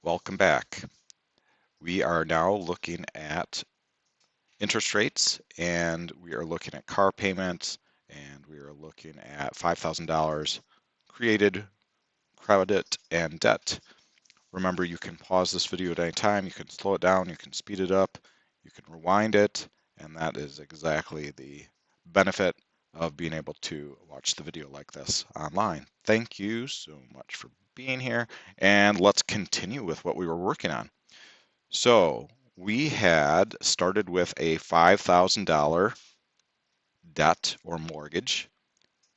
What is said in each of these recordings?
Welcome back. We are now looking at interest rates, and we are looking at car payments, and we are looking at $5,000 created credit and debt. Remember, you can pause this video at any time, you can slow it down, you can speed it up, you can rewind it, and that is exactly the benefit of being able to watch the video like this online. Thank you so much for being here, and let's continue with what we were working on. So we had started with a $5,000 debt or mortgage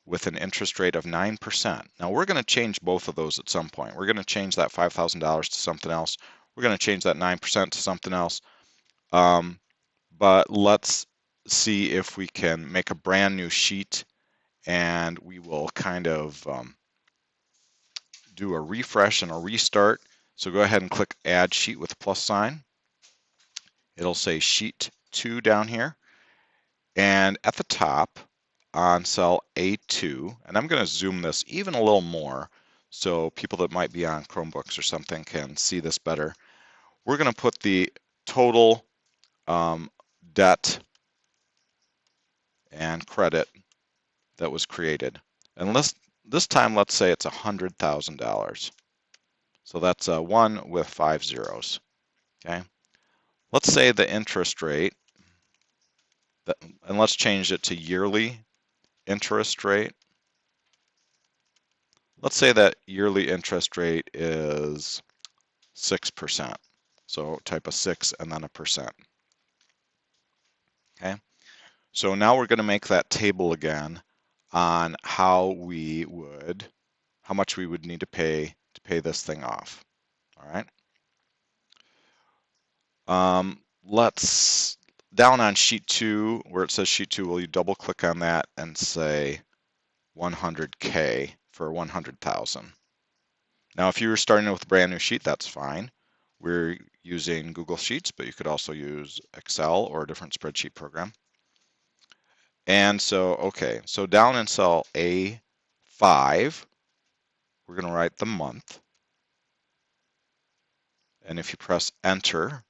with an interest rate of 9%. Now we're going to change both of those at some point. We're going to change that $5,000 to something else. We're going to change that 9% to something else. But let's see if we can make a brand new sheet, and we will kind of do a refresh and a restart. So go ahead and click Add Sheet with a plus sign. It'll say Sheet 2 down here. And at the top on cell A2, and I'm going to zoom this even a little more so people that might be on Chromebooks or something can see this better. We're going to put the total debt and credit that was created. And this time, let's say it's $100,000. So that's a 1 with 5 zeros. Okay. Let's say the interest rate, and let's change it to yearly interest rate. Let's say that yearly interest rate is 6%. So type a 6 and then a percent. Okay. So now we're going to make that table again on how much we would need to pay this thing off. All right. Let's down on sheet 2 where it says sheet 2. Will you double click on that and say 100K for 100,000? Now, if you were starting with a brand new sheet, that's fine. We're using Google Sheets, but you could also use Excel or a different spreadsheet program. And so, okay, so down in cell A5, we're going to write the month. And if you press Enter,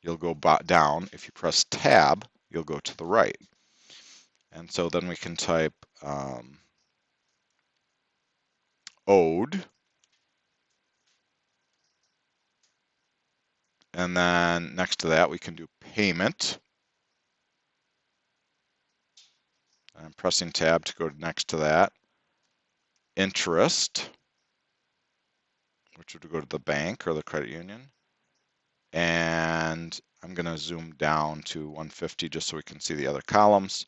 you'll go down. If you press Tab, you'll go to the right. And so then we can type owed. And then next to that, we can do payment. I'm pressing Tab to go next to that. Interest, which would go to the bank or the credit union. And I'm going to zoom down to 150 just so we can see the other columns.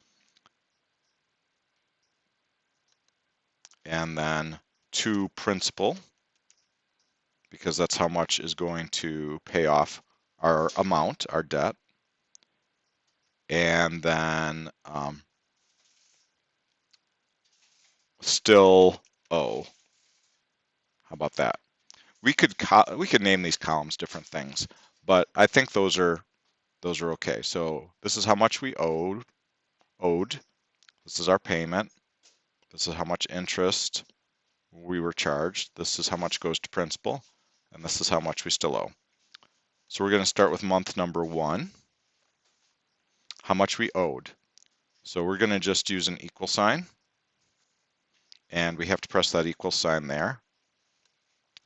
And then to principal, because that's how much is going to pay off our amount, our debt. And then still owe. How about that? We could name these columns different things, but I think those are okay. So this is how much we owed. This is our payment. This is how much interest we were charged. This is how much goes to principal, and this is how much we still owe. So we're going to start with month number 1. How much we owed. So we're going to just use an equal sign, and we have to press that equal sign there.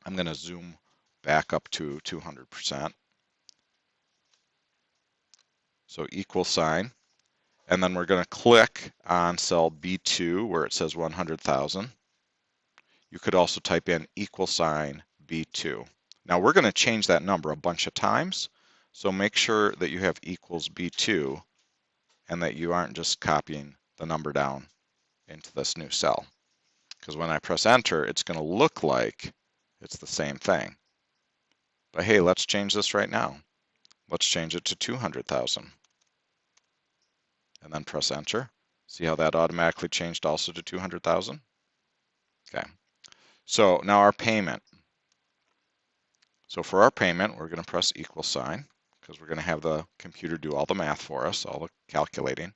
I'm going to zoom back up to 200%. So equal sign. And then we're going to click on cell B2 where it says 100,000. You could also type in equal sign B2. Now we're going to change that number a bunch of times. So make sure that you have equals B2 and that you aren't just copying the number down into this new cell. Because when I press enter, it's going to look like it's the same thing. But hey, let's change this right now. Let's change it to 200,000. And then press enter. See how that automatically changed also to 200,000? Okay. So now our payment. So for our payment, we're going to press equal sign because we're going to have the computer do all the math for us, all the calculating.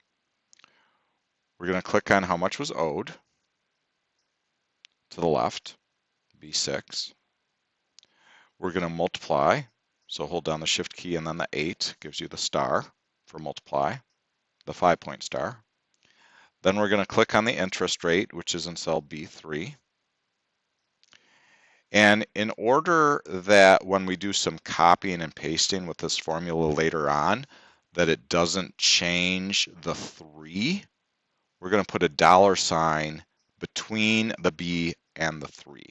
We're going to click on how much was owed to the left, B6. We're going to multiply. So hold down the shift key and then the 8 gives you the star for multiply, the 5-point star. Then we're going to click on the interest rate, which is in cell B3. And in order that when we do some copying and pasting with this formula later on, that it doesn't change the 3, we're going to put a $sign between the B and the 3.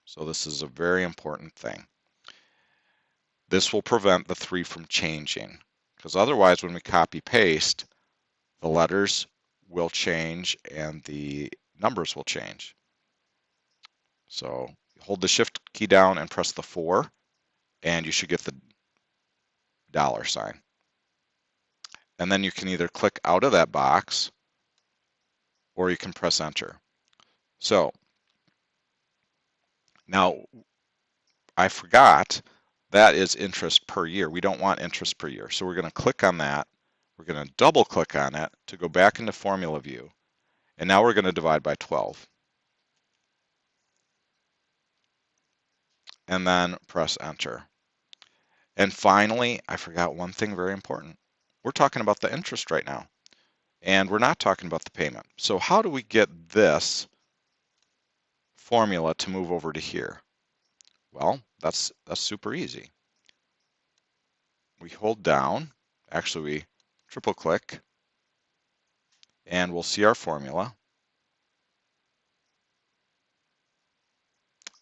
So this is a very important thing. This will prevent the 3 from changing, because otherwise when we copy paste, the letters will change and the numbers will change. So hold the shift key down and press the 4, and you should get the $sign. And then you can either click out of that box or you can press enter. So now I forgot that is interest per year. We don't want interest per year. So we're going to click on that. We're going to double click on it to go back into formula view. And now we're going to divide by 12. And then press enter. And finally, I forgot one thing very important. We're talking about the interest right now, and we're not talking about the payment. So how do we get this formula to move over to here? Well, that's super easy. We hold down, actually we triple click, and we'll see our formula.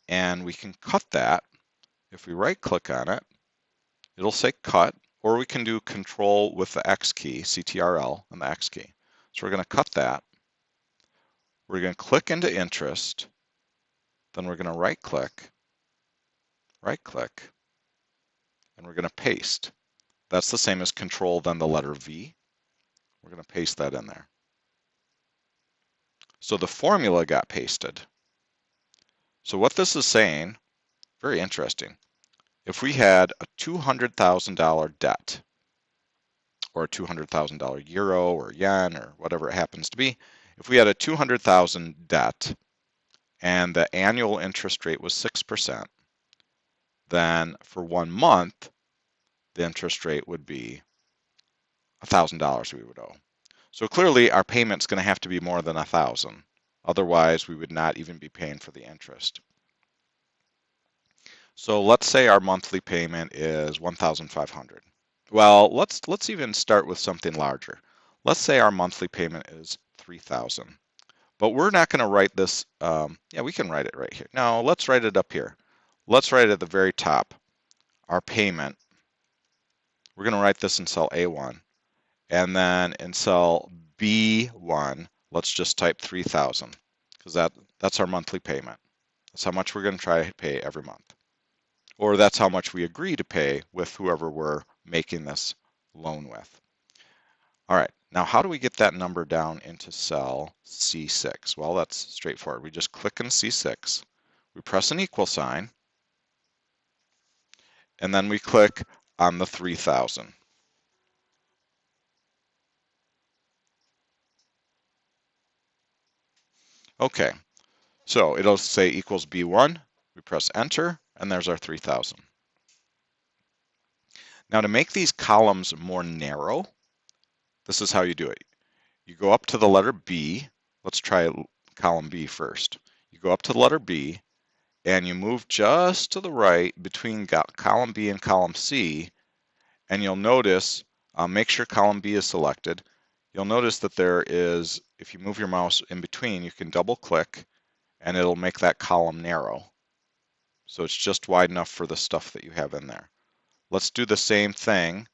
And we can cut that. If we right click on it, it'll say cut, or we can do control with the X key, CTRL and the X key. So we're going to cut that. We're going to click into interest, then we're going to right click, and we're going to paste. That's the same as control, then the letter V. We're going to paste that in there. So the formula got pasted. So what this is saying, very interesting, if we had a $200,000 debt, or a $200,000 euro or yen or whatever it happens to be, if we had a 200,000 debt and the annual interest rate was 6%, then for 1 month, the interest rate would be $1,000 we would owe. So clearly our payment's going to have to be more than 1,000. Otherwise, we would not even be paying for the interest. So let's say our monthly payment is 1,500. Well, let's even start with something larger. Let's say our monthly payment is 3,000. But we're not going to write this. Yeah, we can write it right here. No, let's write it up here. Let's write it at the very top. Our payment. We're going to write this in cell A1. And then in cell B1, let's just type 3,000 because that's our monthly payment. That's how much we're going to try to pay every month. Or that's how much we agree to pay with whoever we're making this loan with. All right, now how do we get that number down into cell C6? Well, that's straightforward. We just click in C6, we press an equal sign, and then we click on the 3,000. Okay, so it'll say equals B1, we press enter, and there's our 3,000. Now to make these columns more narrow, this is how you do it. You go up to the letter B. Let's try column B first. You go up to the letter B, and you move just to the right between column B and column C, and you'll notice, make sure column B is selected. You'll notice that there is, if you move your mouse in between, you can double click, and it'll make that column narrow. So it's just wide enough for the stuff that you have in there. Let's do the same thing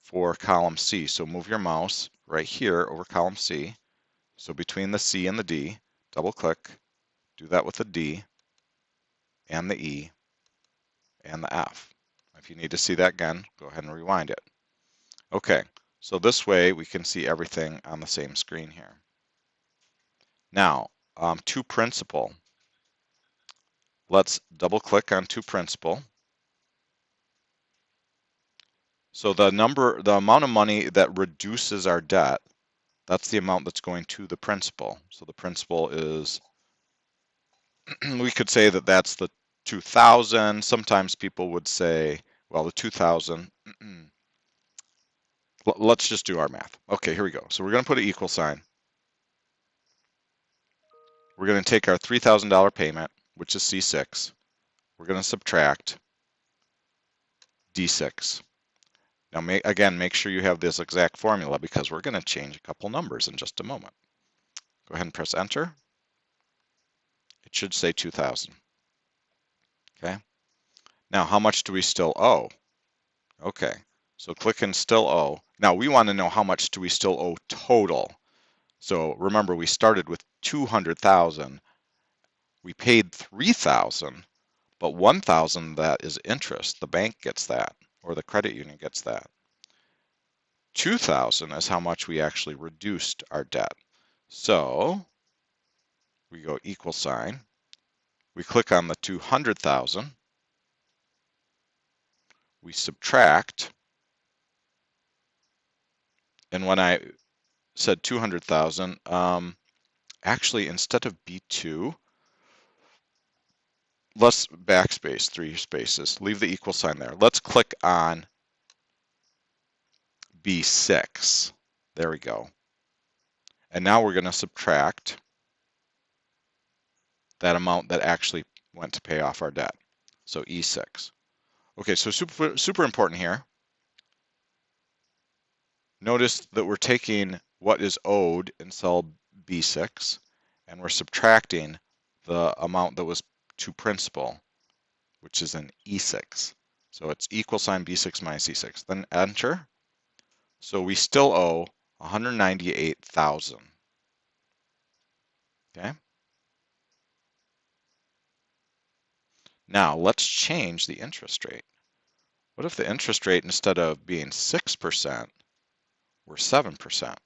for column C. So move your mouse right here over column C. So between the C and the D, double click, do that with the D and the E and the F. If you need to see that again, go ahead and rewind it. Okay, so this way we can see everything on the same screen here. Now, to principal. Let's double click on to principal. So the amount of money that reduces our debt, that's the amount that's going to the principal. So the principal is, we could say that that's the 2,000. Sometimes people would say, well, the 2,000, let's just do our math. Okay, here we go. So we're going to put an equal sign. We're going to take our $3,000 payment, which is C6. We're going to subtract D6. Now, again, make sure you have this exact formula because we're going to change a couple numbers in just a moment. Go ahead and press enter. It should say 2,000. Okay. Now, how much do we still owe? Okay. So click and still owe. Now, we want to know how much do we still owe total. So remember, we started with 200,000. We paid 3,000, but 1,000 that is interest. The bank gets that, or the credit union gets that. 2,000 is how much we actually reduced our debt. So we go equal sign. We click on the 200,000. We subtract. And when I said 200,000, actually instead of B2, let's backspace 3 spaces. Leave the equal sign there. Let's click on B6. There we go. And now we're going to subtract that amount that actually went to pay off our debt. So E6. Okay, so super important here. Notice that we're taking what is owed in cell B6 and we're subtracting the amount that was to principal, which is in E6. So it's equal sign B6 minus E6. Then enter. So we still owe 198,000. Okay. Now let's change the interest rate. What if the interest rate, instead of being 6%, were 7%?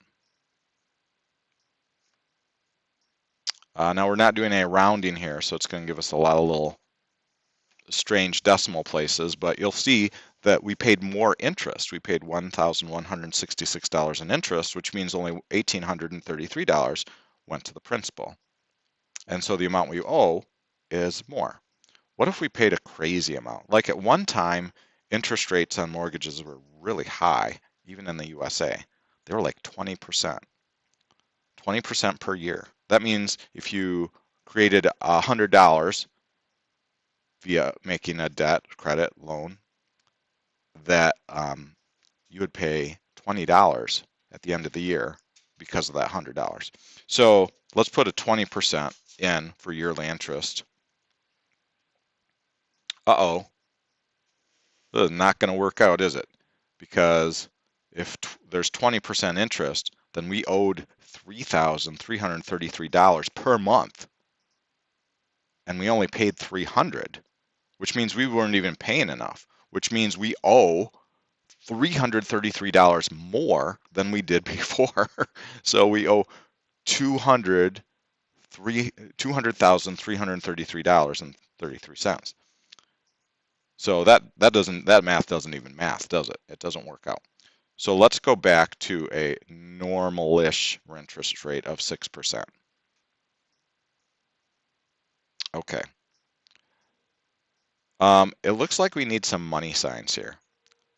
Now we're not doing any rounding here, so it's going to give us a lot of little strange decimal places, but you'll see that we paid more interest. We paid $1,166 in interest, which means only $1,833 went to the principal. And so the amount we owe is more. What if we paid a crazy amount? Like at one time, interest rates on mortgages were really high, even in the USA. They were like 20%. 20% per year. That means if you created $100 via making a debt, credit, loan, that you would pay $20 at the end of the year because of that $100. So let's put a 20% in for yearly interest. Uh-oh, this is not going to work out, is it? Because if there's 20% interest, then we owed $3,333 per month, and we only paid $300, which means we weren't even paying enough, which means we owe $333 more than we did before. So we owe $200,333.33. So that math doesn't even math, does it? It doesn't work out. So let's go back to a normal-ish interest rate of 6%. Okay. It looks like we need some money signs here.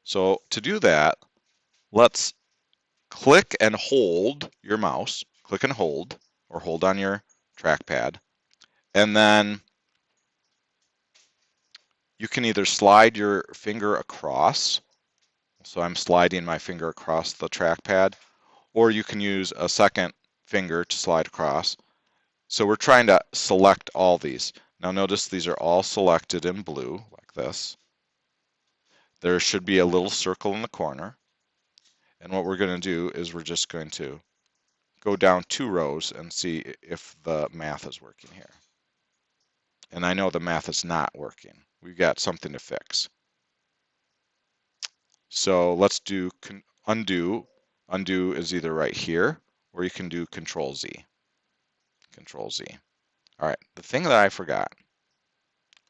So to do that, let's click and hold your mouse. Click and hold, or hold on your trackpad. And then you can either slide your finger across. So I'm sliding my finger across the trackpad, or you can use a second finger to slide across. So we're trying to select all these. Now notice these are all selected in blue, like this. There should be a little circle in the corner. And what we're going to do is we're just going to go down 2 rows and see if the math is working here. And I know the math is not working. We've got something to fix. So let's do undo. Undo is either right here, or you can do Control Z. Control Z. All right, the thing that I forgot,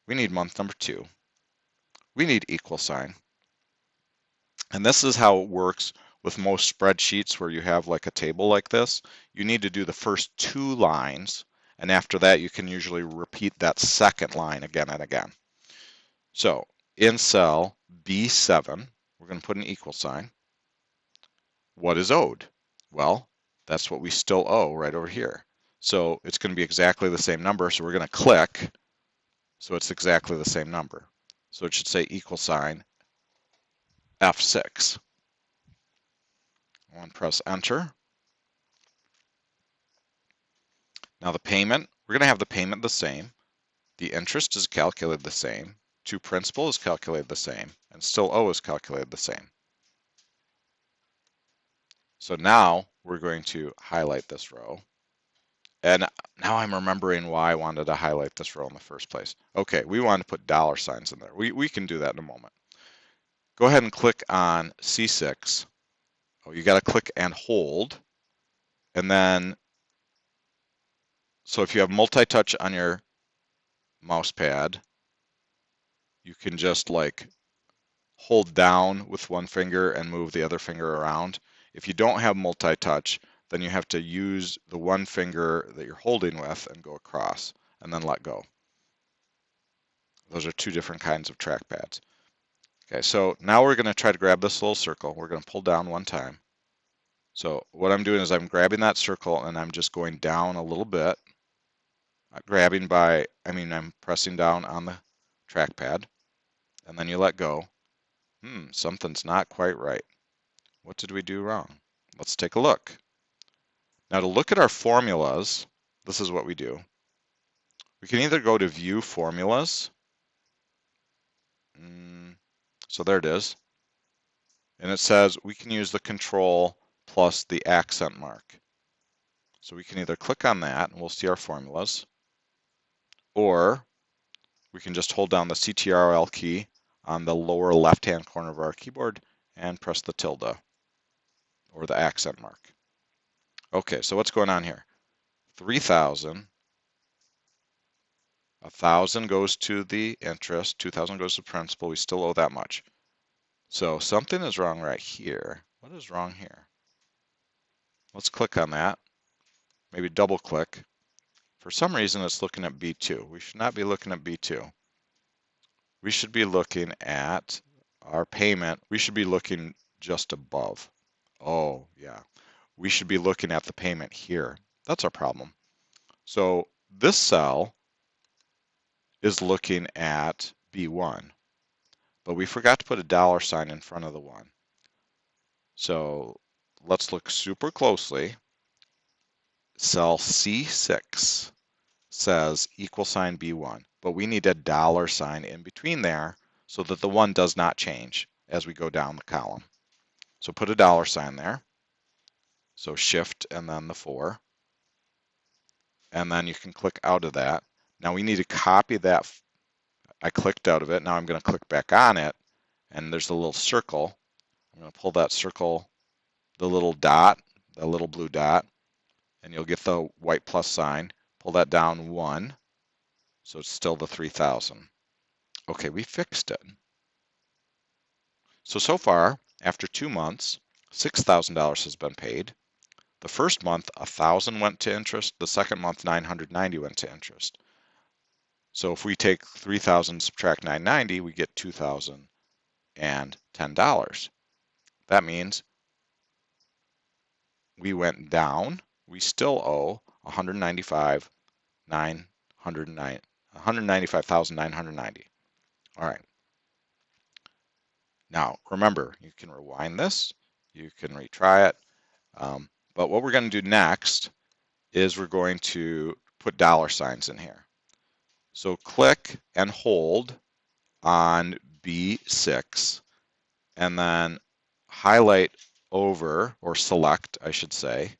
we need month number 2. We need equal sign. And this is how it works with most spreadsheets where you have like a table like this. You need to do the first 2 lines, and after that you can usually repeat that second line again and again. So in cell B7, we're going to put an equal sign. What is owed? Well, that's what we still owe right over here. So it's going to be exactly the same number. So we're going to click. So it's exactly the same number. So it should say equal sign F6. And press enter. Now the payment, we're going to have the payment the same. The interest is calculated the same. To principal is calculated the same. And still owe is calculated the same. So now we're going to highlight this row. And now I'm remembering why I wanted to highlight this row in the first place. Okay, we want to put dollar signs in there. We can do that in a moment. Go ahead and click on C6. Oh, you got to click and hold. And then, so if you have multi-touch on your mouse pad, you can just like hold down with one finger and move the other finger around. If you don't have multi-touch, then you have to use the one finger that you're holding with and go across and then let go. Those are two different kinds of trackpads. Okay, so now we're going to try to grab this little circle. We're going to pull down one time. So what I'm doing is I'm grabbing that circle and I'm just going down a little bit. I'm pressing down on the trackpad and then you let go. Something's not quite right. What did we do wrong? Let's take a look. Now to look at our formulas, this is what we do. We can either go to View Formulas. So there it is. And it says we can use the control plus the accent mark. So we can either click on that and we'll see our formulas, or we can just hold down the CTRL key on the lower left-hand corner of our keyboard and press the tilde or the accent mark. Okay, so what's going on here? 3,000, 1,000 goes to the interest, 2,000 goes to principal. We still owe that much. So something is wrong right here. What is wrong here? Let's click on that. Maybe double click. For some reason, it's looking at B2. We should not be looking at B2. We should be looking at our payment. We should be looking just above. Oh, yeah. We should be looking at the payment here. That's our problem. So this cell is looking at B1, but we forgot to put a dollar sign in front of the 1. So let's look super closely. Cell C6 says equal sign B1, but we need a dollar sign in between there so that the 1 does not change as we go down the column. So put a dollar sign there. So shift and then the 4. And then you can click out of that. Now we need to copy that. I clicked out of it. Now I'm going to click back on it. And there's a little circle. I'm going to pull that circle, the little dot, the little blue dot, and you'll get the white plus sign. Pull that down 1. So it's still the 3,000. Okay, we fixed it. So far, after 2 months, $6,000 has been paid. The first month, 1,000 went to interest. The second month, 990 went to interest. So if we take 3,000 subtract 990, we get $2,010. That means we went down. We still owe $195,990. All right. Now, remember, you can rewind this. You can retry it. But what we're going to do next is we're going to put dollar signs in here. So click and hold on B6 and then highlight over, or select, I should say.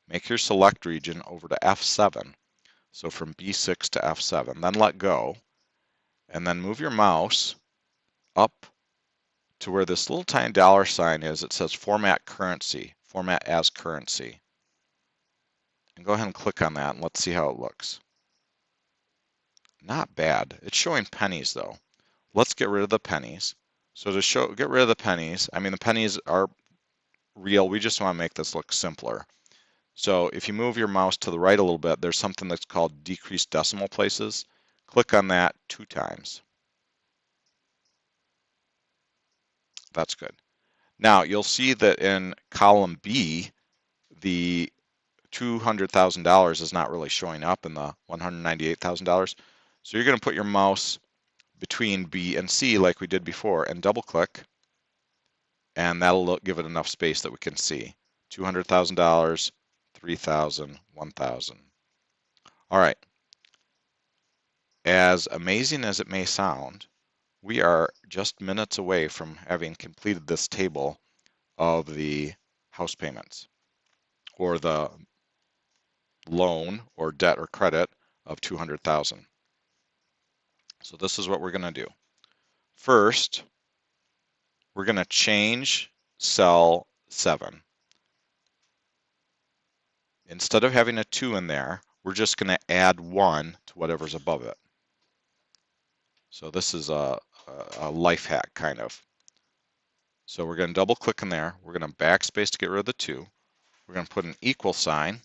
Make your select region over to F7. So from B6 to F7. Then let go. And then move your mouse up to where this little tiny dollar sign is. It says Format Currency, Format as Currency. And go ahead and click on that and let's see how it looks. Not bad. It's showing pennies though. Let's get rid of the pennies. So to get rid of the pennies, I mean the pennies are real. We just want to make this look simpler. So if you move your mouse to the right a little bit, there's something that's called decrease decimal places. Click on that 2 times. that's good. Now you'll see that in column B, the $200,000 is not really showing up in the $198,000. So you're going to put your mouse between B and C like we did before and double click, and that'll give it enough space that we can see. $200,000, 3,000, 1,000. All right. As amazing as it may sound, we are just minutes away from having completed this table of the house payments, or the loan or debt or credit of 200,000. So this is what we're going to do. First, we're going to change cell 7. Instead of having a 2 in there, we're just going to add 1 to whatever's above it. So this is a life hack kind of. So we're going to double click in there. We're going to backspace to get rid of the 2. We're going to put an equal sign.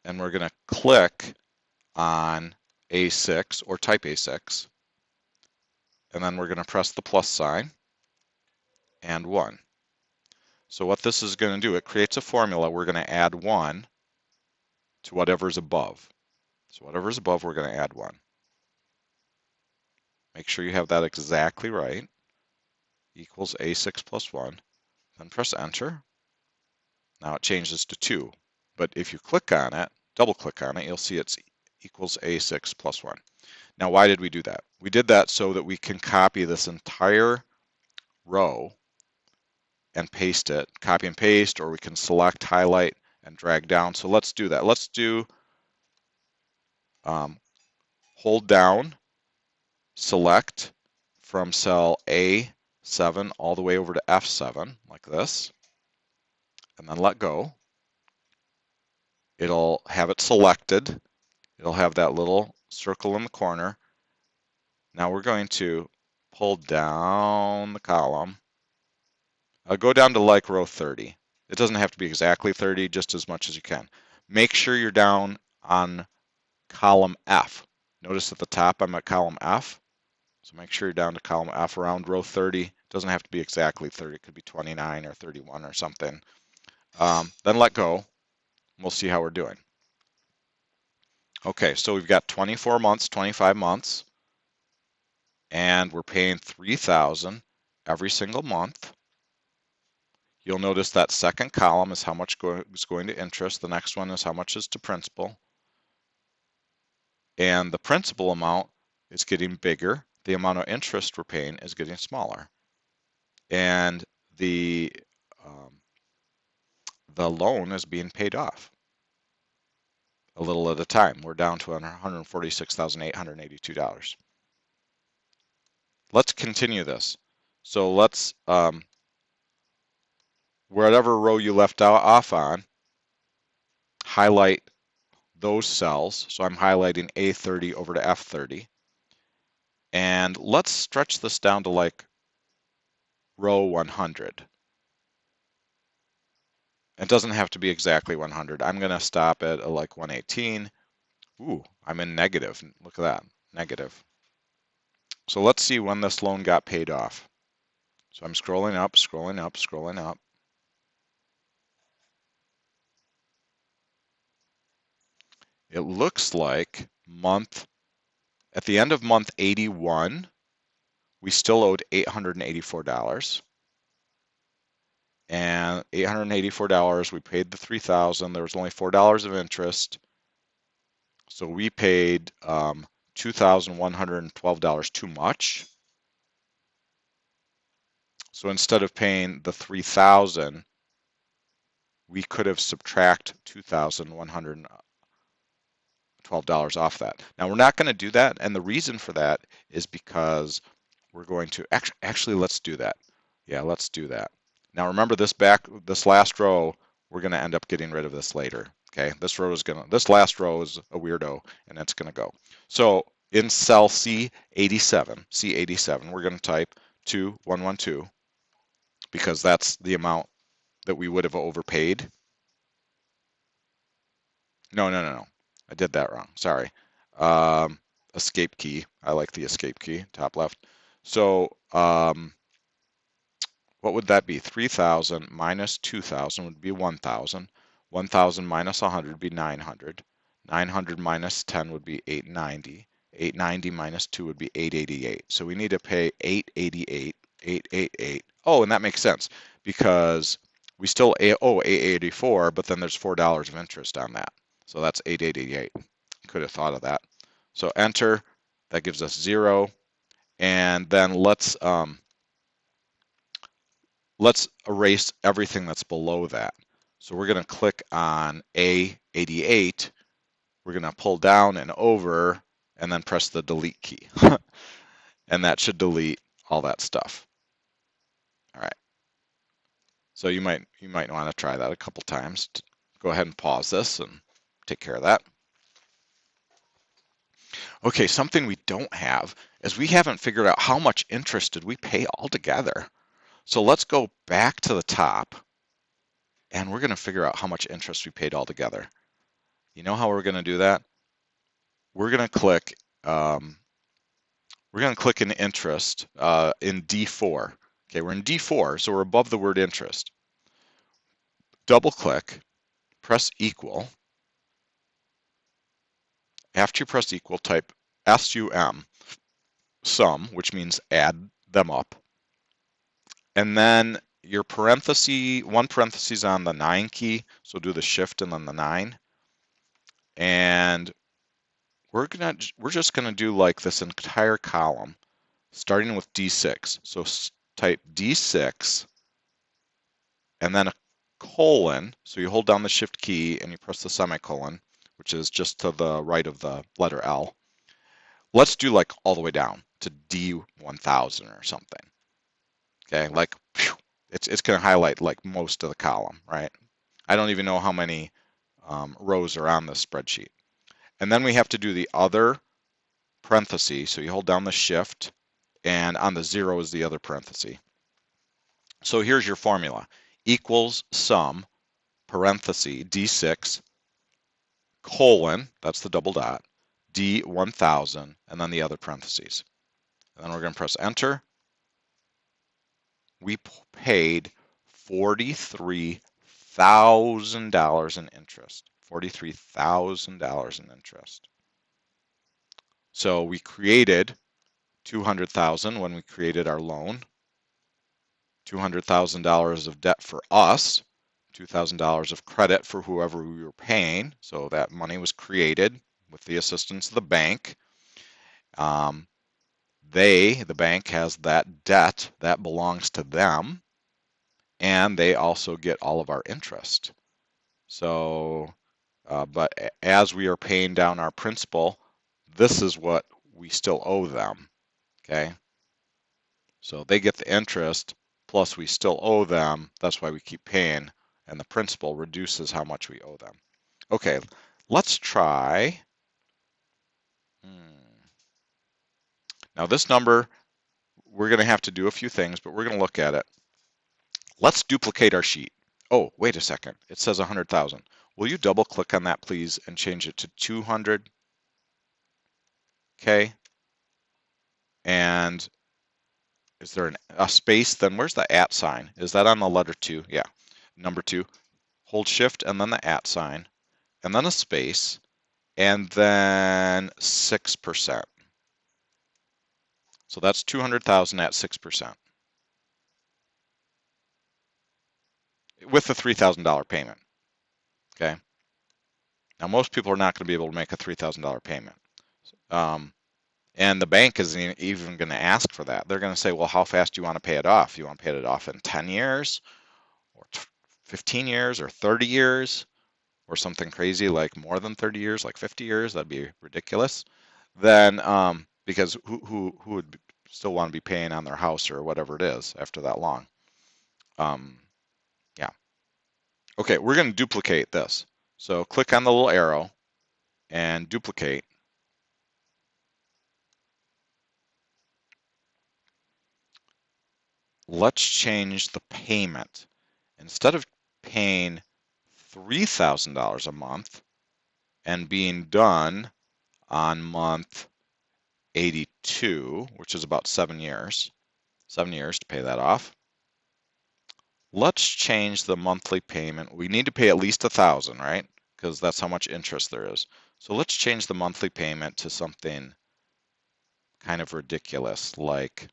And we're going to click on A6 or type A6. And then we're going to press the plus sign and 1. So what this is going to do, it creates a formula. We're going to add 1 to whatever's above. So whatever's above, we're going to add 1. Make sure you have that exactly right. Equals A6 plus 1. Then press enter. Now it changes to 2. But if you click on it, double click on it, you'll see it's equals A6 plus 1. Now why did we do that? We did that so that we can copy this entire row and paste it, copy and paste, or we can select, highlight, and drag down. So let's do that. Let's do hold down, select from cell A7 all the way over to F7, like this, and then let go. It'll have it selected. It'll have that little circle in the corner. Now we're going to pull down the column. I'll go down to like row 30. It doesn't have to be exactly 30, just as much as you can. Make sure you're down on column F. Notice at the top I'm at column F. So make sure you're down to column F around row 30. It doesn't have to be exactly 30. It could be 29 or 31 or something. Then let go. We'll see how we're doing. Okay, so we've got 24 months, 25 months, and we're paying $3,000 every single month. You'll notice that second column is how much is going to interest. The next one is how much is to principal. And the principal amount is getting bigger. The amount of interest we're paying is getting smaller. And the loan is being paid off a little at a time. We're down to $146,882. Let's continue this. So let's, whatever row you left off on, highlight those cells. So I'm highlighting A30 over to F30. And let's stretch this down to like row 100. It doesn't have to be exactly 100. I'm going to stop at like 118. Ooh, I'm in negative. Look at that, negative. So let's see when this loan got paid off. So I'm scrolling up, scrolling up, scrolling up. It looks like at the end of month 81, we still owed $884. And $884, we paid the $3,000. There was only $4 of interest. So we paid $2,112 too much. So instead of paying the $3,000, we could have subtract $2,112 off that. Now we're not going to do that, and the reason for that is because we're going to actually let's do that. Yeah, let's do that. Now remember this last row, we're going to end up getting rid of this later. Okay, this last row is a weirdo, and it's going to go. So in cell C87, we're going to type 2112 because that's the amount that we would have overpaid. No. I did that wrong. Sorry. escape key. I like the escape key, top left. So what would that be? 3,000 minus 2,000 would be 1,000. 1,000 minus 100 would be 900. 900 minus 10 would be 890. 890 minus 2 would be 888. So we need to pay 888, 888. Oh, and that makes sense because we still owe 884, but then there's $4 of interest on that. So that's 888. Could have thought of that. So enter, that gives us 0. And then let's erase everything that's below that. So we're going to click on A88. We're going to pull down and over and then press the delete key. And that should delete all that stuff. All right. So you might want to try that a couple times. Go ahead and pause this and take care of that. Okay, something we don't have is we haven't figured out how much interest did we pay altogether. So let's go back to the top and we're going to figure out how much interest we paid altogether. You know how we're going to do that? We're going to click in interest in D4. Okay, we're in D4, so we're above the word interest. Double click, press equal. After you press equal, type SUM, sum, which means add them up. And then your parenthesis, one parenthesis on the 9 key, so do the shift and then the 9. And we're just gonna do like this entire column, starting with D6. So type D6 and then a colon. So you hold down the shift key and you press the semicolon, which is just to the right of the letter L. Let's do like all the way down to D1000 or something. Okay, like phew, it's going to highlight like most of the column, right? I don't even know how many rows are on this spreadsheet. And then we have to do the other parenthesis. So you hold down the shift and on the 0 is the other parenthesis. So here's your formula. Equals sum, parenthesis, D6, colon, that's the double dot, D1000, and then the other parentheses. And then we're going to press enter. We paid $43,000 in interest. $43,000 in interest. So we created $200,000 when we created our loan, $200,000 of debt for us, $2,000 of credit for whoever we were paying. So that money was created with the assistance of the bank. The bank has that debt that belongs to them, and they also get all of our interest. So, but as we are paying down our principal, this is what we still owe them, okay? So they get the interest, plus we still owe them. That's why we keep paying, and the principal reduces how much we owe them. Okay, let's try. Now this number, we're going to have to do a few things, but we're going to look at it. Let's duplicate our sheet. Oh, wait a second. It says 100,000. Will you double click on that, please, and change it to 200? Okay. And is there a space? Then where's the at sign? Is that on the letter 2? Yeah. Number 2. Hold shift and then the at sign, and then a space, and then 6%. So that's 200,000 at 6%. With a $3,000 payment. Okay. Now most people are not going to be able to make a $3,000 payment. And the bank isn't even going to ask for that. They're going to say, well, how fast do you want to pay it off? You want to pay it off in 10 years or 15 years or 30 years or something crazy like more than 30 years, like 50 years? That'd be ridiculous. Then, because who would still want to be paying on their house or whatever it is after that long? Yeah. Okay, we're going to duplicate this. So click on the little arrow and duplicate. Let's change the payment. Instead of paying $3,000 a month and being done on month 82, which is about 7 years. 7 years to pay that off. Let's change the monthly payment. We need to pay at least 1,000, right? Because that's how much interest there is. So let's change the monthly payment to something kind of ridiculous, like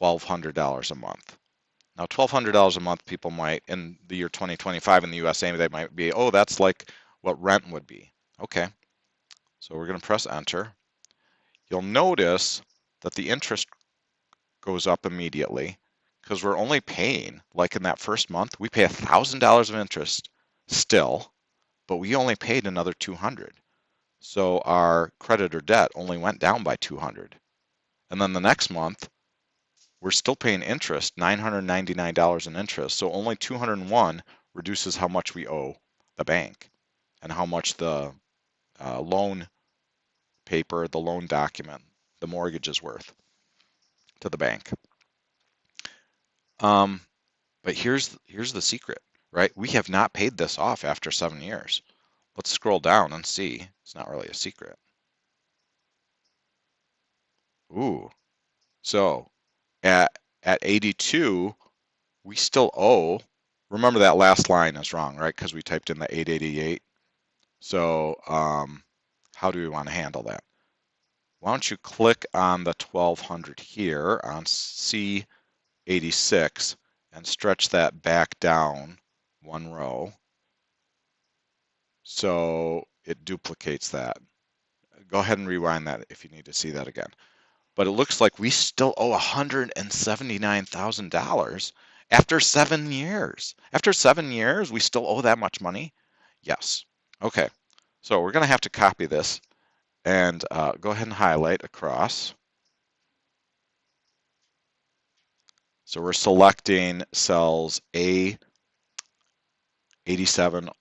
$1,200 a month. Now, $1,200 a month, people might, in the year 2025 in the USA, they might be, oh, that's like what rent would be. Okay, so we're going to press enter. You'll notice that the interest goes up immediately because we're only paying, like in that first month, we pay $1,000 of interest still, but we only paid another 200. So our credit or debt only went down by 200. And then the next month, we're still paying interest, $999 in interest. So only 201 reduces how much we owe the bank and how much the loan paper, the loan document, the mortgage is worth to the bank. But here's the secret, right? We have not paid this off after 7 years. Let's scroll down and see. It's not really a secret. Ooh, so at 82, we still owe. Remember that last line is wrong, right? Because we typed in the 888. So how do we want to handle that? Why don't you click on the 1200 here on C86 and stretch that back down one row so it duplicates that. Go ahead and rewind that if you need to see that again. But it looks like we still owe $179,000 after 7 years. After 7 years, we still owe that much money? Yes. Okay. So we're going to have to copy this and go ahead and highlight across. So we're selecting cells A87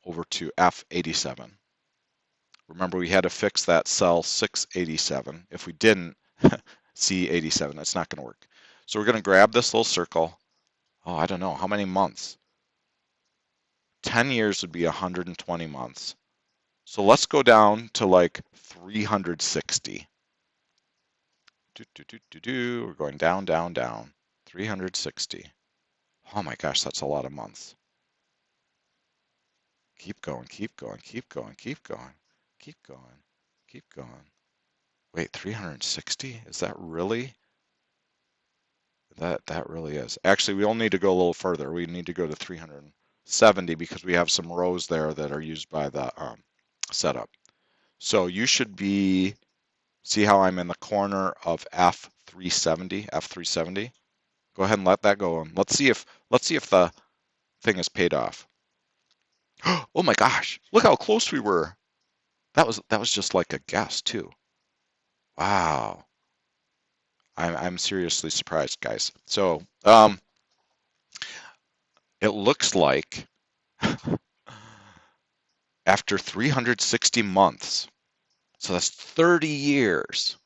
over to F87. Remember, we had to fix that cell 687. If we didn't, C87, it's not going to work. So we're going to grab this little circle. Oh, I don't know, how many months? 10 years would be 120 months. So let's go down to like 360. We're going down, down, down. 360. Oh my gosh, that's a lot of months. Keep going, keep going, keep going, keep going, keep going, keep going. Wait, 360? Is that really? That really is. Actually, we only need to go a little further. We need to go to 370 because we have some rows there that are used by the setup. So you should be, see how I'm in the corner of F370, F370? Go ahead and let that go on. Let's see if the thing is paid off. Oh my gosh, look how close we were. That was just like a guess too. Wow. I'm seriously surprised, guys. So it looks like after 360 months, so that's 30 years,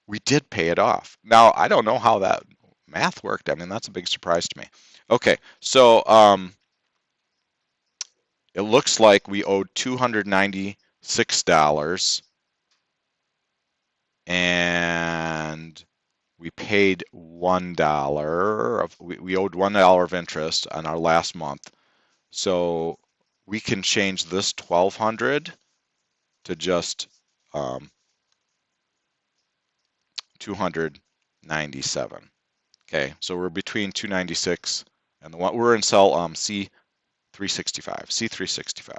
we did pay it off. Now, I don't know how that math worked. I mean, that's a big surprise to me. Okay, so it looks like we owed $296 and we paid $1 we owed $1 of interest on our last month. So we can change this 1200 to just 297. Okay, so we're between 296 and the one we're in cell C365. C365.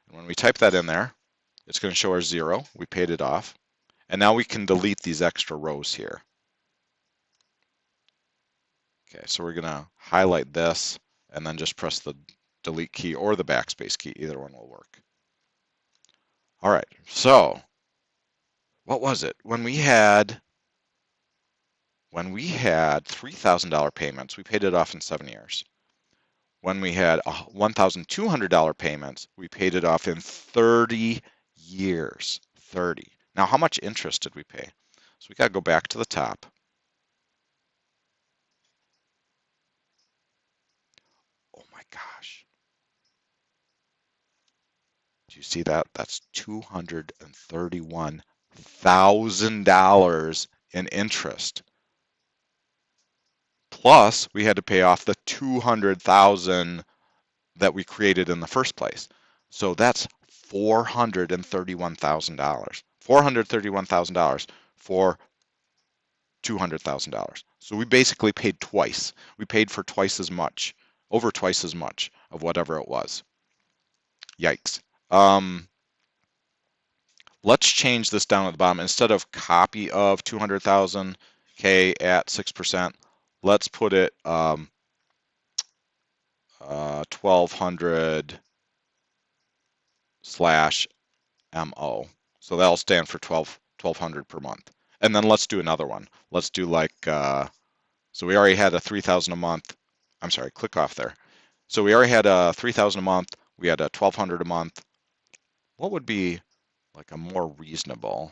And when we type that in there, it's going to show our 0. We paid it off. And now we can delete these extra rows here. Okay, so we're going to highlight this and then just press the delete key or the backspace key. Either one will work. All right, so what was it? When we had $3,000 payments, we paid it off in 7 years. When we had $1,200 payments, we paid it off in 30 years. 30. Now, how much interest did we pay? So we got to go back to the top. Oh my gosh. Do you see that? That's $231,000. $200,000 in interest. Plus, we had to pay off the 200,000 that we created in the first place. So that's $431,000. $431,000 for $200,000. So we basically paid twice. We paid for twice as much, over twice as much of whatever it was. Yikes. Let's change this down at the bottom. Instead of copy of 200,000 K at 6%, let's put it 1200 slash MO. So that'll stand for 1200 per month. And then let's do another one. Let's do like, so we already had a 3,000 a month. I'm sorry, click off there. So we already had a 3,000 a month. We had a 1,200 a month. What would be like a more reasonable?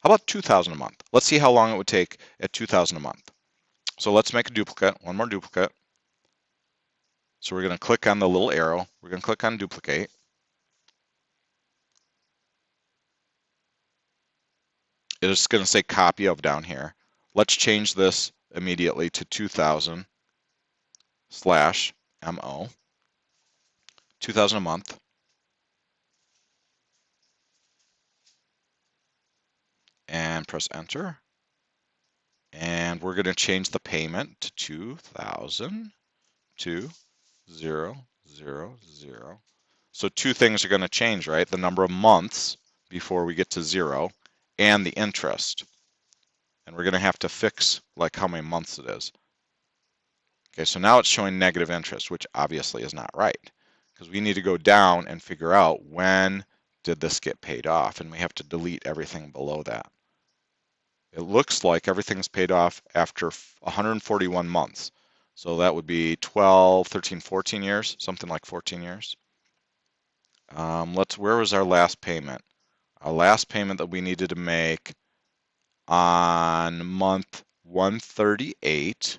How about 2,000 a month? Let's see how long it would take at 2,000 a month. So let's make a duplicate, one more duplicate. So we're going to click on the little arrow. We're going to click on duplicate. It's going to say copy of down here. Let's change this immediately to 2,000 slash MO. 2,000 a month. And press enter. And we're going to change the payment to 2,000 to 0, 0, 0. So two things are going to change, right? The number of months before we get to 0 and the interest. And we're going to have to fix like how many months it is. Okay, so now it's showing negative interest, which obviously is not right because we need to go down and figure out when did this get paid off, and we have to delete everything below that. It looks like everything's paid off after 141 months. So that would be 12, 13, 14 years, something like 14 years. Where was our last payment? Our last payment that we needed to make on month 138,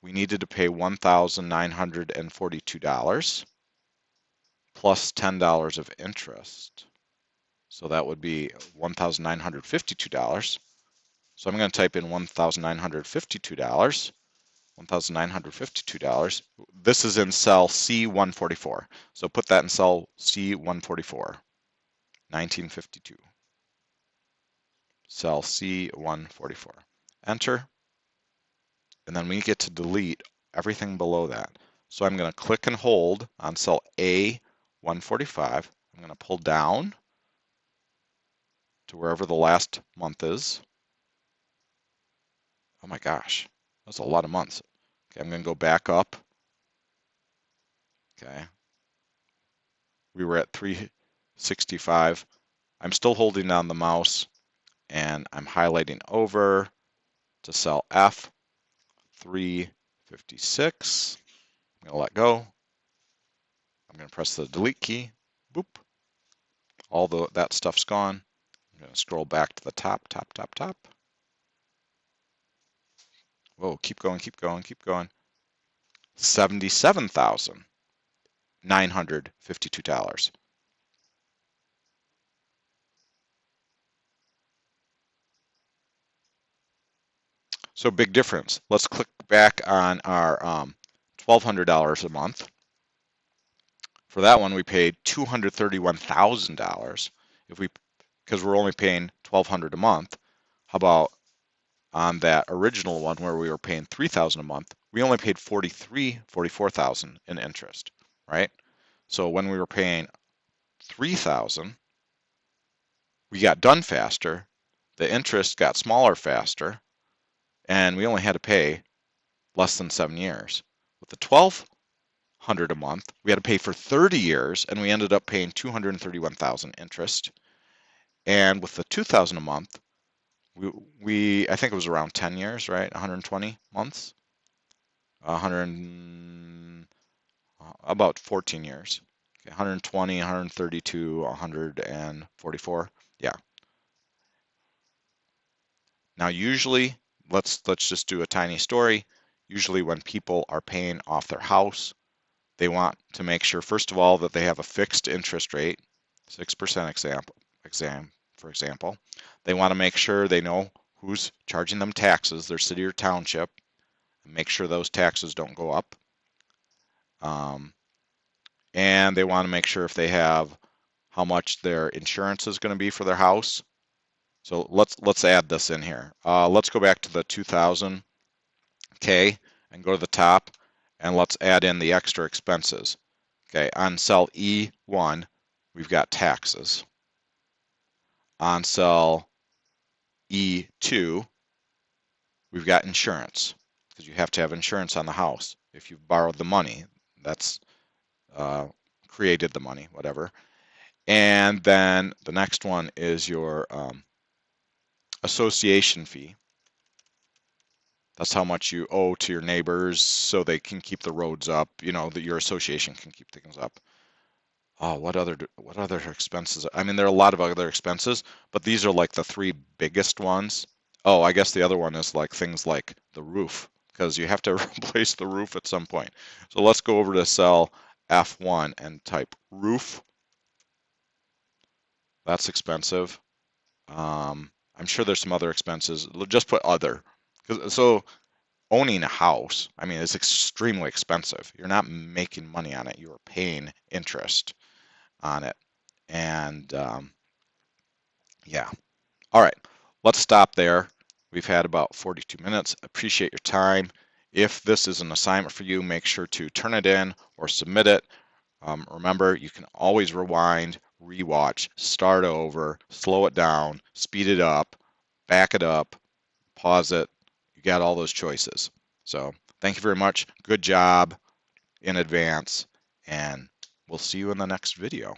we needed to pay $1,942 plus $10 of interest. So that would be $1,952. So I'm going to type in $1,952. $1,952. This is in cell C144. So put that in cell C144. 1952. Cell C144. Enter. And then we get to delete everything below that. So I'm going to click and hold on cell A145. I'm going to pull down to wherever the last month is. Oh my gosh, that's a lot of months. Okay, I'm going to go back up. Okay. We were at 365. I'm still holding down the mouse and I'm highlighting over to cell F356. I'm going to let go. I'm going to press the delete key. Boop. All that stuff's gone. I'm going to scroll back to the top, top, top, top. Whoa, keep going, keep going, keep going. $77,952. So big difference. Let's click back on our $1,200 a month. For that one, we paid $231,000 because we're only paying $1,200 a month. How about on that original one where we were paying $3,000 a month, we only paid $44,000 in interest, right? So when we were paying $3,000, we got done faster, the interest got smaller faster, and we only had to pay less than 7 years. With the $1,200 a month, we had to pay for 30 years, and we ended up paying $231,000 interest. And with the $2,000 a month, I think it was around 10 years, right? 120 months, about 14 years. Okay, 120, 132, 144. Yeah. Now, usually, let's just do a tiny story. Usually, when people are paying off their house, they want to make sure, first of all, that they have a fixed interest rate, 6% for example. They want to make sure they know who's charging them taxes, their city or township, and make sure those taxes don't go up. And they want to make sure if they have how much their insurance is going to be for their house. So let's add this in here. Let's go back to the 2000K and go to the top, and let's add in the extra expenses. Okay, on cell E1, we've got taxes. On cell E2, we've got insurance, because you have to have insurance on the house. If you've borrowed the money, that's created the money, whatever. And then the next one is your association fee. That's how much you owe to your neighbors so they can keep the roads up, you know, that your association can keep things up. Oh, what other expenses? I mean, there are a lot of other expenses, but these are like the three biggest ones. Oh, I guess the other one is like things like the roof, because you have to replace the roof at some point. So let's go over to cell F1 and type roof. That's expensive. I'm sure there's some other expenses. Just put other. So owning a house, I mean, it's extremely expensive. You're not making money on it. You are paying interest on it. And yeah. All right. Let's stop there. We've had about 42 minutes. Appreciate your time. If this is an assignment for you, make sure to turn it in or submit it. Remember, you can always rewind, rewatch, start over, slow it down, speed it up, back it up, pause it. You got all those choices. So thank you very much. Good job in advance, and we'll see you in the next video.